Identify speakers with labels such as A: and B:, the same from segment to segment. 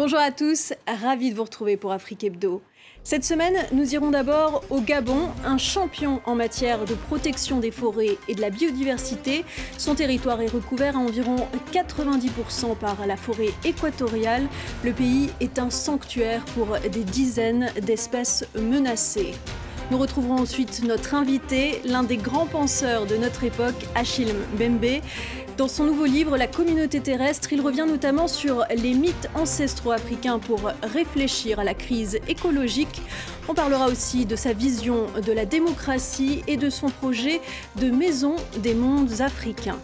A: Bonjour à tous, ravi de vous retrouver pour Afrique Hebdo. Cette semaine, nous irons d'abord au Gabon, un champion en matière de protection des forêts et de la biodiversité. Son territoire est recouvert à environ 90% par la forêt équatoriale. Le pays est un sanctuaire pour des dizaines d'espèces menacées. Nous retrouverons ensuite notre invité, l'un des grands penseurs de notre époque, Achille Mbembe. Dans son nouveau livre, La communauté terrestre, il revient notamment sur les mythes ancestraux africains pour réfléchir à la crise écologique. On parlera aussi de sa vision de la démocratie et de son projet de maison des mondes africains.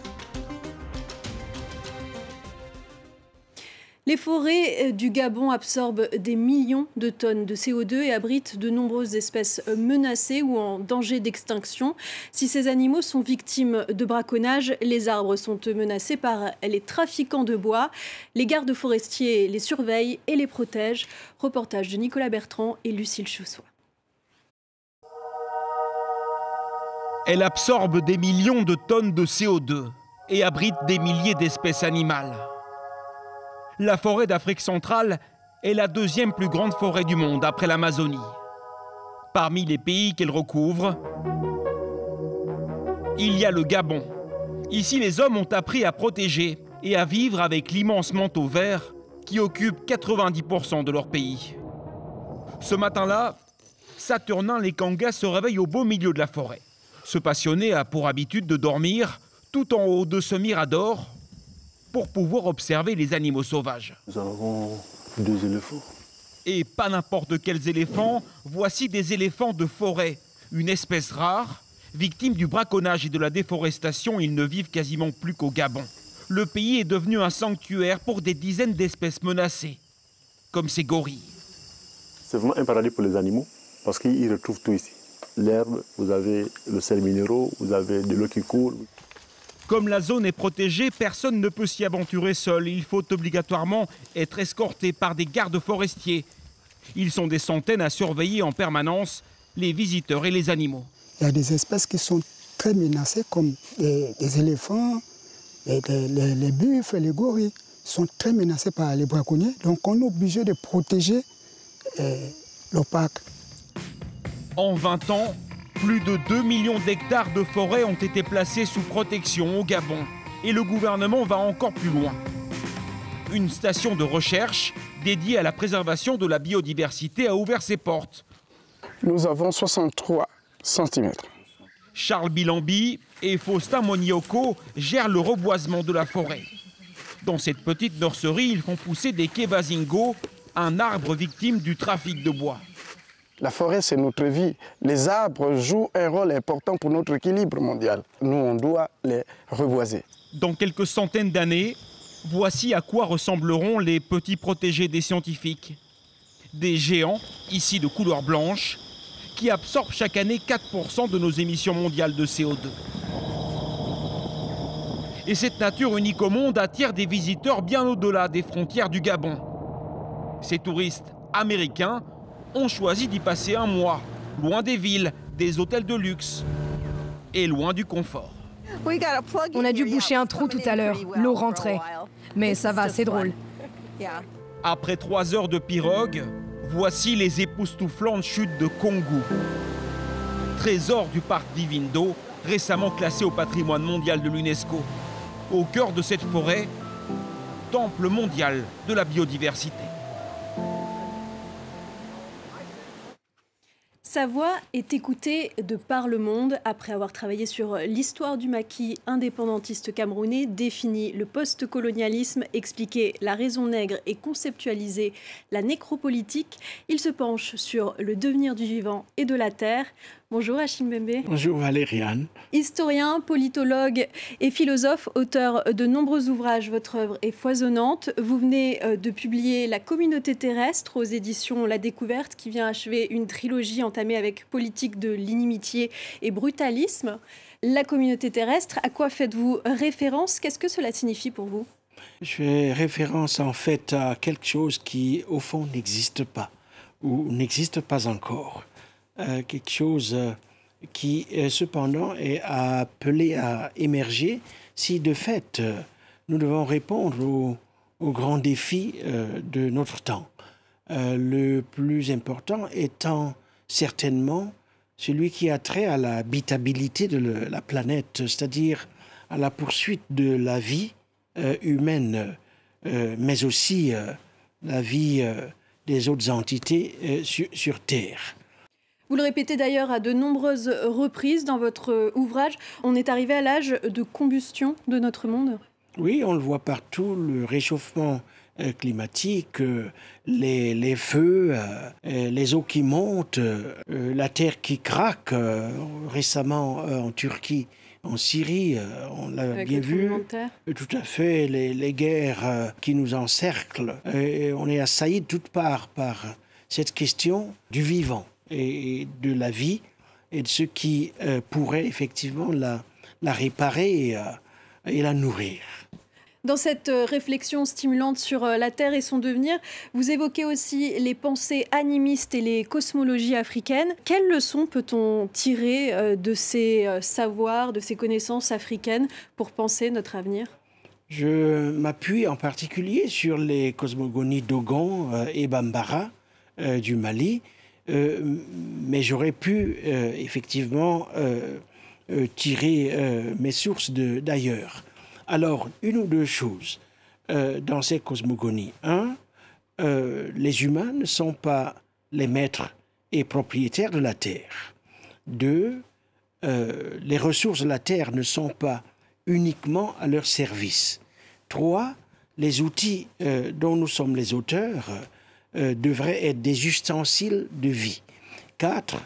A: Les forêts du Gabon absorbent des millions de tonnes de CO2 et abritent de nombreuses espèces menacées ou en danger d'extinction. Si ces animaux sont victimes de braconnage, les arbres sont menacés par les trafiquants de bois. Les gardes forestiers les surveillent et les protègent. Reportage de Nicolas Bertrand et Lucille Choussois.
B: Elle absorbe des millions de tonnes de CO2 et abrite des milliers d'espèces animales. La forêt d'Afrique centrale est la deuxième plus grande forêt du monde après l'Amazonie. Parmi les pays qu'elle recouvre, il y a le Gabon. Ici, les hommes ont appris à protéger et à vivre avec l'immense manteau vert qui occupe 90% de leur pays. Ce matin-là, Saturnin Lekanga se réveille au beau milieu de la forêt. Ce passionné a pour habitude de dormir tout en haut de ce mirador pour pouvoir observer les animaux sauvages.
C: Nous avons 2 éléphants.
B: Et pas n'importe quels éléphants, voici des éléphants de forêt, une espèce rare. Victimes du braconnage et de la déforestation, ils ne vivent quasiment plus qu'au Gabon. Le pays est devenu un sanctuaire pour des dizaines d'espèces menacées, comme ces gorilles.
C: C'est vraiment un paradis pour les animaux, parce qu'ils retrouvent tout ici. L'herbe, vous avez le sel minéraux, vous avez de l'eau qui coule.
B: Comme la zone est protégée, personne ne peut s'y aventurer seul. Il faut obligatoirement être escorté par des gardes forestiers. Ils sont des centaines à surveiller en permanence les visiteurs et les animaux.
D: Il y a des espèces qui sont très menacées, comme les éléphants, les buffles, les gorilles. Ils sont très menacés par les braconniers. Donc on est obligé de protéger le parc.
B: En 20 ans, plus de 2 millions d'hectares de forêt ont été placés sous protection au Gabon. Et le gouvernement va encore plus loin. Une station de recherche dédiée à la préservation de la biodiversité a ouvert ses portes.
E: Nous avons 63 cm.
B: Charles Bilambi et Faustin Monioko gèrent le reboisement de la forêt. Dans cette petite nurserie, ils font pousser des kebazingo, un arbre victime du trafic de bois.
E: La forêt, c'est notre vie. Les arbres jouent un rôle important pour notre équilibre mondial. Nous, on doit les reboiser.
B: Dans quelques centaines d'années, voici à quoi ressembleront les petits protégés des scientifiques. Des géants, ici de couleur blanche, qui absorbent chaque année 4% de nos émissions mondiales de CO2. Et cette nature unique au monde attire des visiteurs bien au-delà des frontières du Gabon. Ces touristes américains ont choisi d'y passer un mois, loin des villes, des hôtels de luxe et loin du confort.
F: On a dû boucher un trou tout à l'heure, l'eau rentrait. Mais ça va, c'est drôle.
B: Après 3 heures de pirogue, voici les époustouflantes chutes de Kongu. Trésor du parc Divindo, récemment classé au patrimoine mondial de l'UNESCO. Au cœur de cette forêt, temple mondial de la biodiversité.
A: Sa voix est écoutée de par le monde. Après avoir travaillé sur l'histoire du maquis indépendantiste camerounais, défini le post-colonialisme, expliqué la raison nègre et conceptualisé la nécropolitique, il se penche sur le devenir du vivant et de la terre. Bonjour Achille Mbembe.
G: Bonjour Valériane.
A: Historien, politologue et philosophe, auteur de nombreux ouvrages, votre œuvre est foisonnante. Vous venez de publier La communauté terrestre aux éditions La Découverte, qui vient achever une trilogie entamée avec Politique de l'inimitié et brutalisme. La communauté terrestre, à quoi faites-vous référence? Qu'est-ce que cela signifie pour vous?
G: Je fais référence en fait à quelque chose qui au fond n'existe pas ou n'existe pas encore. Quelque chose qui cependant est appelé à émerger si de fait nous devons répondre aux grands défis de notre temps. Le plus important étant certainement celui qui a trait à l'habitabilité de la planète, c'est-à-dire à la poursuite de la vie humaine, mais aussi la vie des autres entités sur Terre.
A: Vous le répétez d'ailleurs à de nombreuses reprises dans votre ouvrage, on est arrivé à l'âge de combustion de notre monde.
G: Oui, on le voit partout, le réchauffement climatique, les feux, les eaux qui montent, la terre qui craque, récemment en Turquie, en Syrie, on l'a bien vu, tout à fait, les guerres qui nous encerclent. Et on est assailli de toutes parts par cette question du vivant et de la vie et de ce qui pourrait effectivement la réparer et la nourrir.
A: Dans cette réflexion stimulante sur la Terre et son devenir, vous évoquez aussi les pensées animistes et les cosmologies africaines. Quelles leçons peut-on tirer de ces savoirs, de ces connaissances africaines pour penser notre avenir ?
G: Je m'appuie en particulier sur les cosmogonies Dogon et Bambara du Mali, mais j'aurais pu effectivement tirer mes sources d'ailleurs. Alors, une ou deux choses dans ces cosmogonies. Un, les humains ne sont pas les maîtres et propriétaires de la Terre. Deux, les ressources de la Terre ne sont pas uniquement à leur service. Trois, les outils dont nous sommes les auteurs devraient être des ustensiles de vie. Quatre,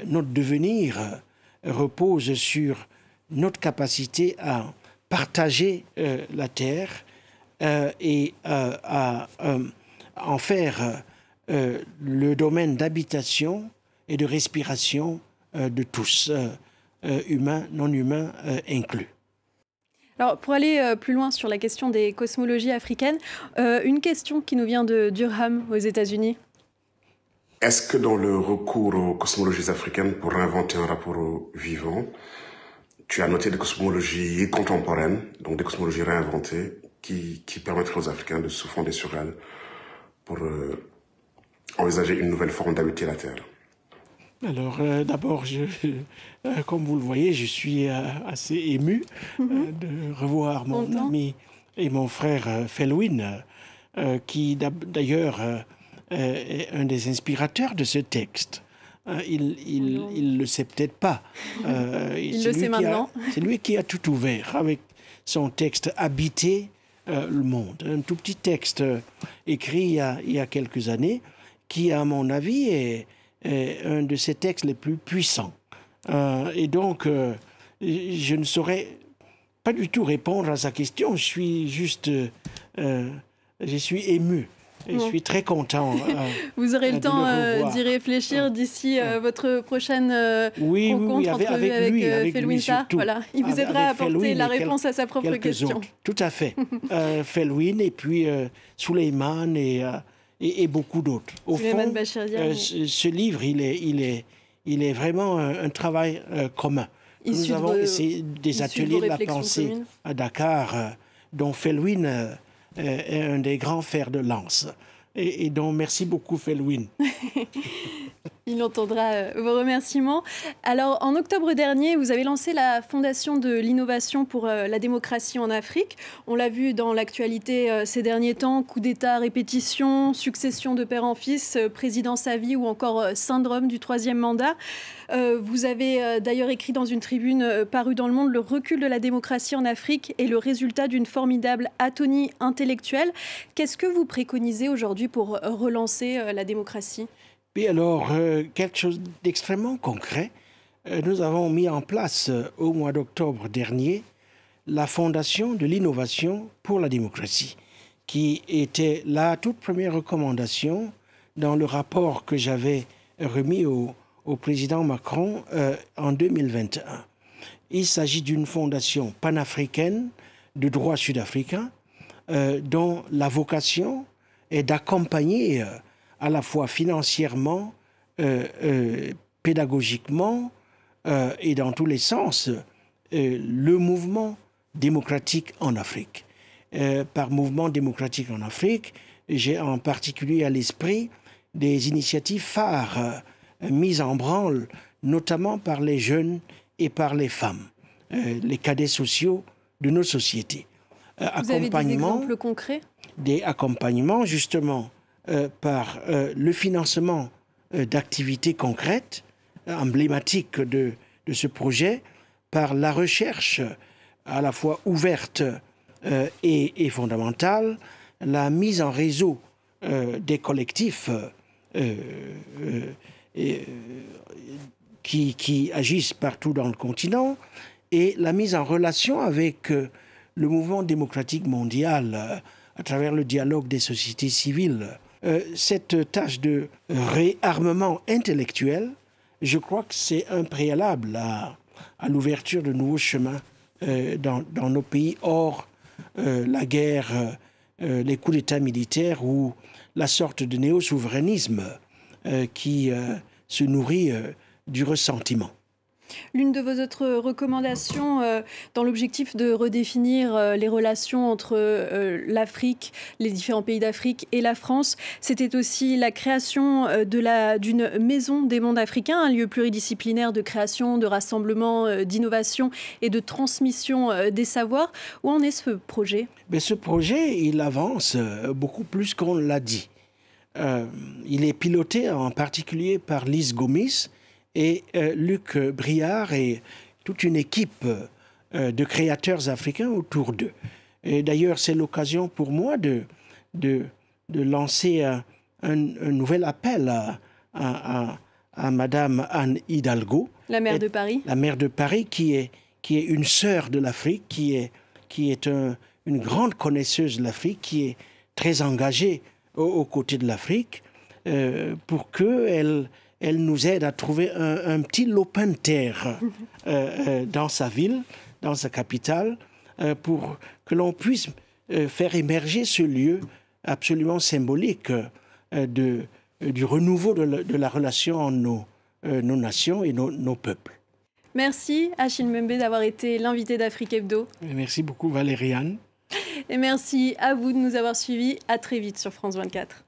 G: notre devenir repose sur notre capacité à partager la Terre et à en faire le domaine d'habitation et de respiration de tous, humains, non humains inclus.
A: Alors, pour aller plus loin sur la question des cosmologies africaines, une question qui nous vient de Durham, aux États-Unis.
H: Est-ce que dans le recours aux cosmologies africaines pour réinventer un rapport au vivant, tu as noté des cosmologies contemporaines, donc des cosmologies réinventées, qui permettraient aux Africains de se fonder sur elles pour envisager une nouvelle forme d'habiter la Terre?
G: Alors, d'abord, comme vous le voyez, je suis assez ému de revoir mon ami et mon frère Felwine, qui d'ailleurs est un des inspirateurs de ce texte. Il le sait peut-être pas.
A: Il le sait maintenant.
G: C'est lui qui a tout ouvert avec son texte « Habiter le monde ». Un tout petit texte écrit il y a quelques années qui, à mon avis, est un de ces textes les plus puissants. Et donc, je ne saurais pas du tout répondre à sa question. Je suis juste... je suis ému. Et je suis très content.
A: Vous aurez le temps d'y réfléchir d'ici votre prochaine rencontre avec Felwine. Voilà, il vous aidera à apporter la réponse à sa propre question.
G: Tout à fait. Felwine et puis Souleymane et beaucoup d'autres. Au fond, ce livre, il est vraiment un travail commun. Nous avons essayé des ateliers de la pensée à Dakar, dont Felwine est un des grands fers de lance. Et donc, merci beaucoup, Felwine.
A: Il entendra vos remerciements. Alors, en octobre dernier, vous avez lancé la Fondation de l'innovation pour la démocratie en Afrique. On l'a vu dans l'actualité ces derniers temps, coup d'État à répétition, succession de père en fils, présidence à vie ou encore syndrome du troisième mandat. Vous avez d'ailleurs écrit dans une tribune parue dans Le Monde, le recul de la démocratie en Afrique est le résultat d'une formidable atonie intellectuelle. Qu'est-ce que vous préconisez aujourd'hui pour relancer la démocratie ?
G: Et alors, quelque chose d'extrêmement concret. Nous avons mis en place au mois d'octobre dernier la Fondation de l'innovation pour la démocratie, qui était la toute première recommandation dans le rapport que j'avais remis au président Macron en 2021. Il s'agit d'une fondation panafricaine de droit sud-africain dont la vocation est d'accompagner à la fois financièrement, pédagogiquement et dans tous les sens le mouvement démocratique en Afrique. par Mouvement démocratique en Afrique. J'ai en particulier à l'esprit des initiatives phares mises en branle, notamment par les jeunes et par les femmes, les cadets sociaux de nos sociétés.
A: Vous avez des exemples concrets?
G: Des accompagnements, justement, par le financement d'activités concrètes, emblématiques de ce projet, par la recherche à la fois ouverte et fondamentale, la mise en réseau des collectifs qui agissent partout dans le continent et la mise en relation avec le mouvement démocratique mondial à travers le dialogue des sociétés civiles. Cette tâche de réarmement intellectuel, je crois que c'est un préalable à l'ouverture de nouveaux chemins dans nos pays hors la guerre, les coups d'État militaires ou la sorte de néo-souverainisme qui se nourrit du ressentiment.
A: L'une de vos autres recommandations dans l'objectif de redéfinir les relations entre l'Afrique, les différents pays d'Afrique et la France, c'était aussi la création d'une maison des mondes africains, un lieu pluridisciplinaire de création, de rassemblement, d'innovation et de transmission des savoirs. Où en est ce projet?
G: Ce projet, il avance beaucoup plus qu'on l'a dit. Il est piloté en particulier par Lise Gomis et Luc Briard et toute une équipe de créateurs africains autour d'eux. Et d'ailleurs, c'est l'occasion pour moi de lancer un nouvel appel à Madame Anne Hidalgo.
A: La maire de Paris.
G: La maire de Paris, qui est une sœur de l'Afrique, qui est une grande connaisseuse de l'Afrique, qui est très engagée aux côtés de l'Afrique, pour qu'elle nous aide à trouver un petit lopin de terre dans sa ville, dans sa capitale, pour que l'on puisse faire émerger ce lieu absolument symbolique du renouveau de la relation entre nos nations et nos peuples.
A: Merci Achille Mbembe d'avoir été l'invité d'Afrique Hebdo.
G: Merci beaucoup Valériane.
A: Et merci à vous de nous avoir suivis. À très vite sur France 24.